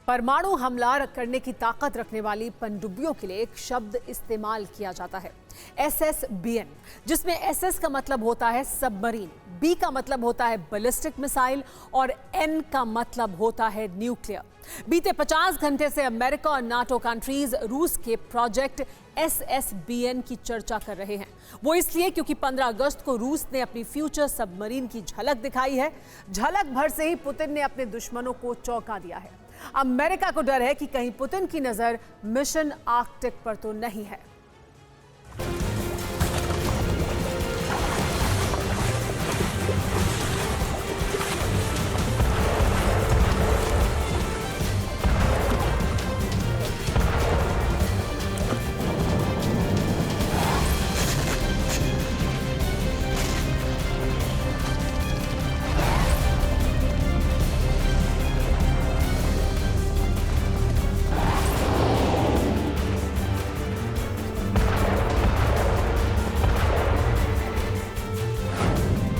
परमाणु हमला करने की ताकत रखने वाली पनडुब्बियों के लिए एक शब्द इस्तेमाल किया जाता है, SSBN, जिसमें SS का मतलब होता है सबमरीन, B का मतलब होता है बैलिस्टिक मिसाइल और N का मतलब होता है न्यूक्लियर। बीते 50 घंटे से अमेरिका और नाटो कंट्रीज रूस के प्रोजेक्ट SSBN की चर्चा कर रहे हैं। वो इसलिए क्योंकि 15 अगस्त को रूस ने अपनी फ्यूचर सबमरीन की झलक दिखाई है। झलक भर से ही पुतिन ने अपने दुश्मनों को चौंका दिया है। अमेरिका को डर है कि कहीं पुतिन की नजर मिशन आर्कटिक पर तो नहीं है।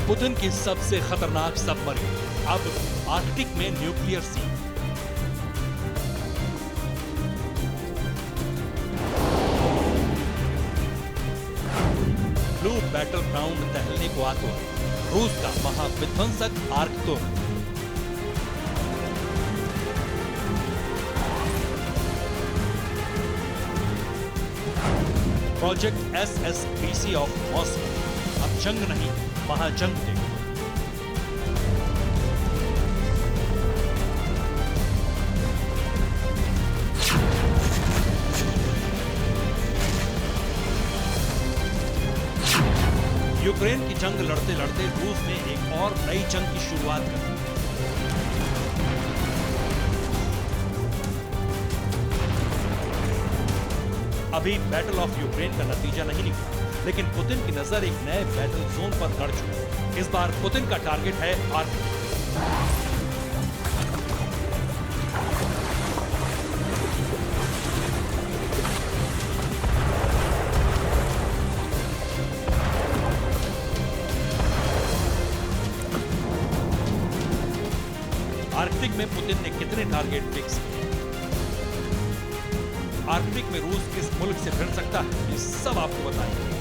पुतिन की सबसे खतरनाक सबमरीन अब आर्कटिक में न्यूक्लियर सी। ब्लू बैटल ग्राउंड टहलने को आतुर रूस का महाविध्वंसक आर्कतुर। प्रोजेक्ट SSBC ऑफ मॉस्को अब जंग नहीं, महाजंग देखो। यूक्रेन की जंग लड़ते लड़ते रूस ने एक और नई जंग की शुरुआत कर दी। अभी बैटल ऑफ यूक्रेन का नतीजा नहीं निकला, लेकिन पुतिन की नजर एक नए बैटल जोन पर गड़ चुकी है। इस बार पुतिन का टारगेट है आर्कटिक। आर्कटिक में पुतिन ने कितने टारगेट फिक्स किए? आर्कटिक में रूस किस मुल्क से भिड़ सकता है, ये सब आपको बताएंगे।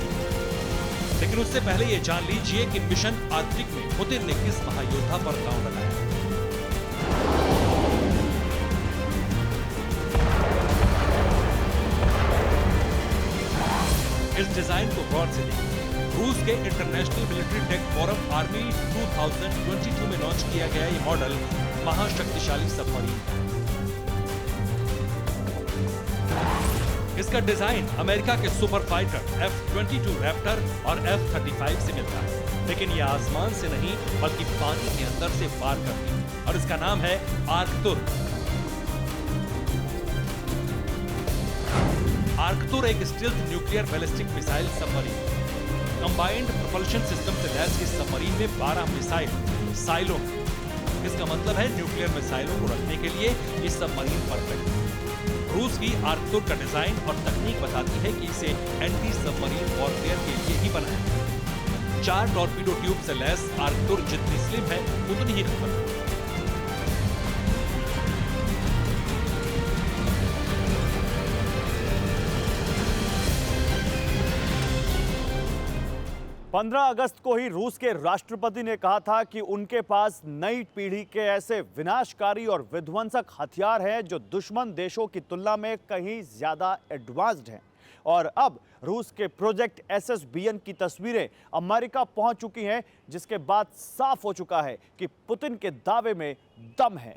लेकिन उससे पहले ये जान लीजिए कि मिशन आर्कटिक में पुतिन ने किस महायोद्धा पर दांव लगाया। इस डिजाइन को गौर से देखिए। रूस के international military tech forum army 2022 में लॉन्च किया गया ये मॉडल महाशक्तिशाली सबमरीन। इसका डिजाइन अमेरिका के सुपर फाइटर F-22 रैप्टर और F-35 से मिलता है, लेकिन यह आसमान से नहीं बल्कि पानी के अंदर से पार करती है और इसका नाम है आर्कतुर। आर्कतुर एक stealth nuclear ballistic missile submarine. Combined propulsion system से लैस इस सबमरीन में 12 मिसाइल साइलों। इसका मतलब है न्यूक्लियर मिसाइलों को रखने के लिए ये सबमरीन परफेक्ट है। रूस की आर्कतुर का डिजाइन और तकनीक बताती है कि इसे एंटी सबमरीन वॉरफेयर के लिए ही बनाया है। 4 टॉर्पीडो ट्यूब से लैस आर्कतुर जितनी स्लिम है उतनी ही खतरनाक। पंद्रह अगस्त को ही रूस के राष्ट्रपति ने कहा था कि उनके पास नई पीढ़ी के ऐसे विनाशकारी और विध्वंसक हथियार हैं जो दुश्मन देशों की तुलना में कहीं ज्यादा एडवांस्ड हैं। और अब रूस के प्रोजेक्ट SSBN की तस्वीरें अमेरिका पहुंच चुकी हैं, जिसके बाद साफ हो चुका है कि पुतिन के दावे में दम है।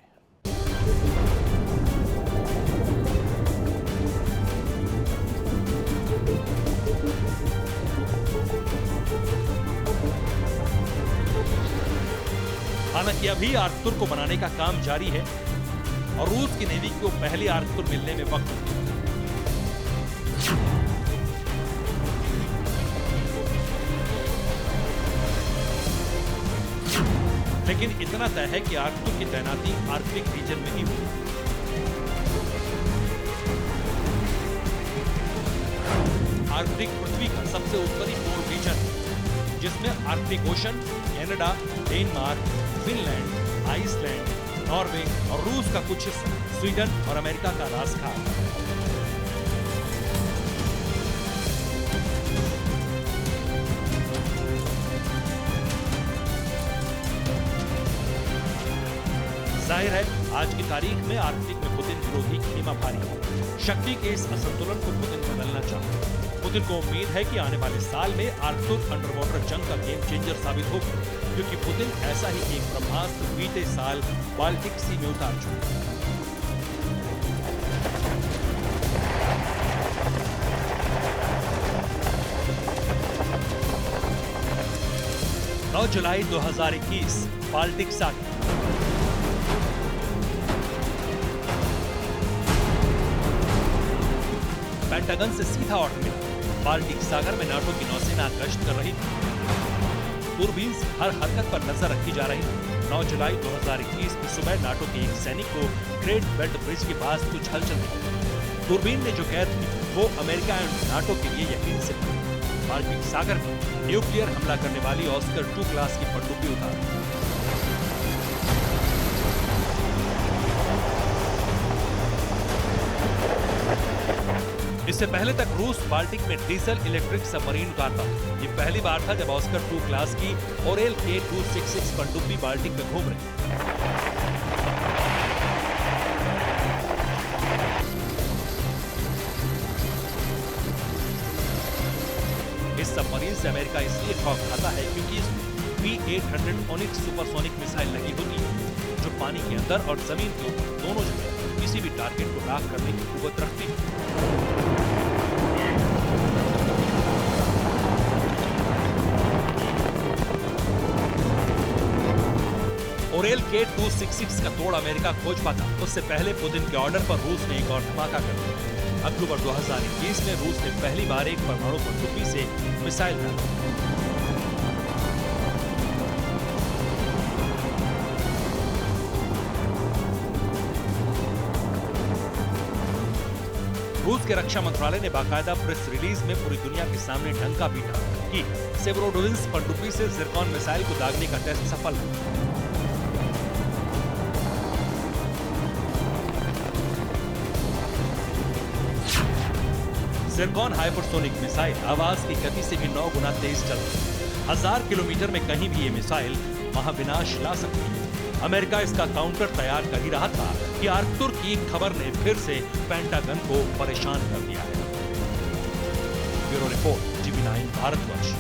हालांकि अभी आर्कतुर को बनाने का काम जारी है और रूस की नेवी को पहले आर्कतुर मिलने में वक्त लगेगा। लेकिन इतना तय है कि आर्कतुर की तैनाती आर्कटिक रीजन में ही होगी। आर्कटिक पृथ्वी का सबसे उत्तरी पोल रीजन, जिसमें Arctic ocean, Canada, Denmark, Finland, Iceland, Norway और रूस का कुछ हिस्सा स्वीडन और अमेरिका का राजघाट। जाहिर है आज की तारीख में आर्कटिक में पुतिन विरोधी खेमा भारी है। शक्ति के इस असंतुलन को पुतिन बदलना चाहते हैं। पुतिन को उम्मीद है कि आने वाले साल में आर्कटिक अंडर वाटर जंग का गेम चेंजर साबित होगा, क्योंकि पुतिन ऐसा ही एक ब्रह्मास्त्र बीते साल बाल्टिक सी में उतार चुके हैं। 9 जुलाई 2021 बाल्टिक सागर। पेंटागन से सीधा ऑर्डर मिला। बाल्टिक सागर में नाटो की नौसेना गश्त कर रही थी। दूरबीन से हर हरकत पर नजर रखी जा रही थी। 9 जुलाई 2021 की सुबह नाटो के एक सैनिक को ग्रेट बेल्ट ब्रिज के पास कुछ हलचल दिखी। दूरबीन ने जो कैद की वो अमेरिका एंड नाटो के लिए यकीन से थी। बाल्टिक सागर में न्यूक्लियर हमला करने वाली ऑस्कर 2 क्लास की पनडुब्बी उतारी। इससे पहले तक रूस बाल्टिक में डीजल इलेक्ट्रिक सबमरीन उतारता था। ये पहली बार था जब ऑस्कर 2 क्लास की ओरेल K266 पनडुब्बी बाल्टिक में घूम रही। इस सबमरीन से अमेरिका इसलिए खौफ खाता है क्योंकि इसमें P-800 ओनिक्स सुपरसोनिक मिसाइल लगी होती है, जो पानी के अंदर और जमीन के ऊपर दोनों जगह किसी भी टारगेट को राख करने की कुव्वत रखती है। ओरेल K266 का तोड़ अमेरिका खोज पाता, उससे पहले पुतिन के ऑर्डर पर रूस ने एक और धमाका कर दिया। अक्टूबर 2021 में रूस ने पहली बार एक परमाणु पनडुब्बी से मिसाइल डाला। रूस के रक्षा मंत्रालय ने बाकायदा प्रेस रिलीज में पूरी दुनिया के सामने डंका पीटा कि सेवरोडोनिन्स पनडुब्बी से जिरकॉन मिसाइल को दागने का टेस्ट सफल रहा। जिरकॉन हाइपरसोनिक मिसाइल आवाज की गति से भी 9 गुना तेज चलती है। 1000 किलोमीटर में कहीं भी ये मिसाइल महाविनाश ला सकती है। अमेरिका इसका काउंटर तैयार कर ही रहा था कि आर्कटुर की खबर ने फिर से पेंटागन को परेशान कर दिया है। Bureau report, TV9 Bharatvarsh.